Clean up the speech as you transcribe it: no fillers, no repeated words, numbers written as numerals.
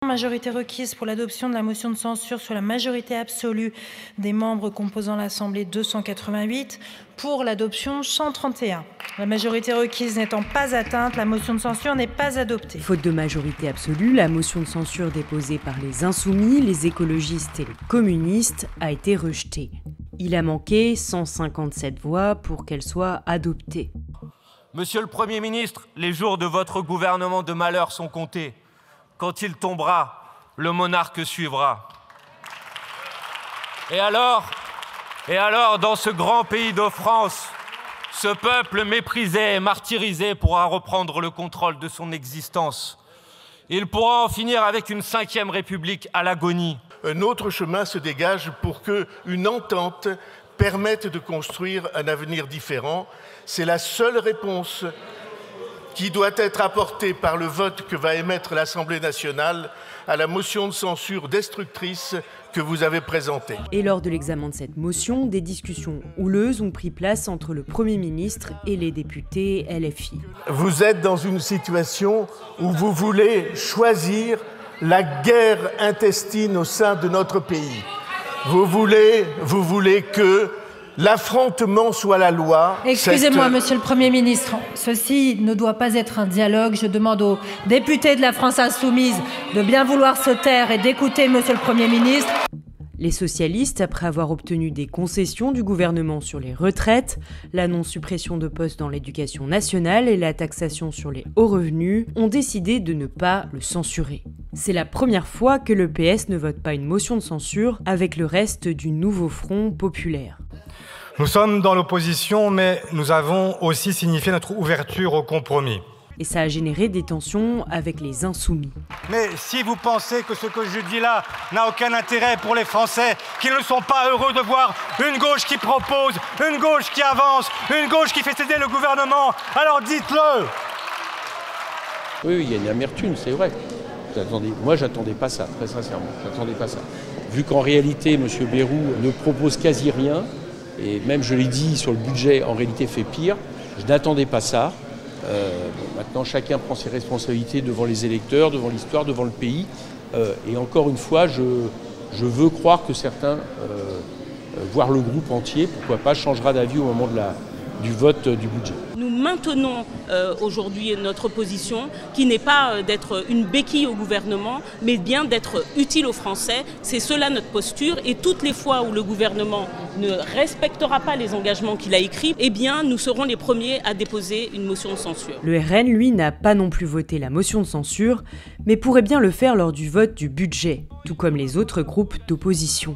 Majorité requise pour l'adoption de la motion de censure sur la majorité absolue des membres composant l'Assemblée 288, pour l'adoption 131. La majorité requise n'étant pas atteinte, la motion de censure n'est pas adoptée. Faute de majorité absolue, la motion de censure déposée par les Insoumis, les écologistes et les communistes a été rejetée. Il a manqué 157 voix pour qu'elle soit adoptée. Monsieur le Premier ministre, les jours de votre gouvernement de malheur sont comptés. Quand il tombera, le monarque suivra. Et alors, dans ce grand pays de France, ce peuple méprisé et martyrisé pourra reprendre le contrôle de son existence. Il pourra en finir avec une 5e République à l'agonie. Un autre chemin se dégage pour qu'une entente permette de construire un avenir différent. C'est la seule réponse qui doit être apportée par le vote que va émettre l'Assemblée nationale à la motion de censure destructrice que vous avez présentée. Et lors de l'examen de cette motion, des discussions houleuses ont pris place entre le Premier ministre et les députés LFI. Vous êtes dans une situation où vous voulez choisir la guerre intestine au sein de notre pays. Vous voulez que l'affrontement soit la loi. Excusez-moi, Monsieur le Premier ministre, ceci ne doit pas être un dialogue. Je demande aux députés de la France Insoumise de bien vouloir se taire et d'écouter Monsieur le Premier ministre. Les socialistes, après avoir obtenu des concessions du gouvernement sur les retraites, la non-suppression de postes dans l'éducation nationale et la taxation sur les hauts revenus, ont décidé de ne pas le censurer. C'est la première fois que le PS ne vote pas une motion de censure avec le reste du nouveau front populaire. Nous sommes dans l'opposition, mais nous avons aussi signifié notre ouverture au compromis. Et ça a généré des tensions avec les Insoumis. Mais si vous pensez que ce que je dis là n'a aucun intérêt pour les Français, qu'ils ne sont pas heureux de voir une gauche qui propose, une gauche qui avance, une gauche qui fait céder le gouvernement, alors dites-le! Oui, il y a une amertume, c'est vrai. Moi, j'attendais pas ça, très sincèrement. J'attendais pas ça. Vu qu'en réalité, M. Bayrou ne propose quasi rien, et même, je l'ai dit, sur le budget, en réalité, fait pire. Je n'attendais pas ça. Maintenant, chacun prend ses responsabilités devant les électeurs, devant l'histoire, devant le pays. Et encore une fois, je veux croire que certains, voire le groupe entier, pourquoi pas, changera d'avis au moment du vote du budget. Nous maintenons aujourd'hui notre position qui n'est pas d'être une béquille au gouvernement, mais bien d'être utile aux Français. C'est cela notre posture, et toutes les fois où le gouvernement ne respectera pas les engagements qu'il a écrits, eh bien nous serons les premiers à déposer une motion de censure. Le RN, lui, n'a pas non plus voté la motion de censure, mais pourrait bien le faire lors du vote du budget, tout comme les autres groupes d'opposition.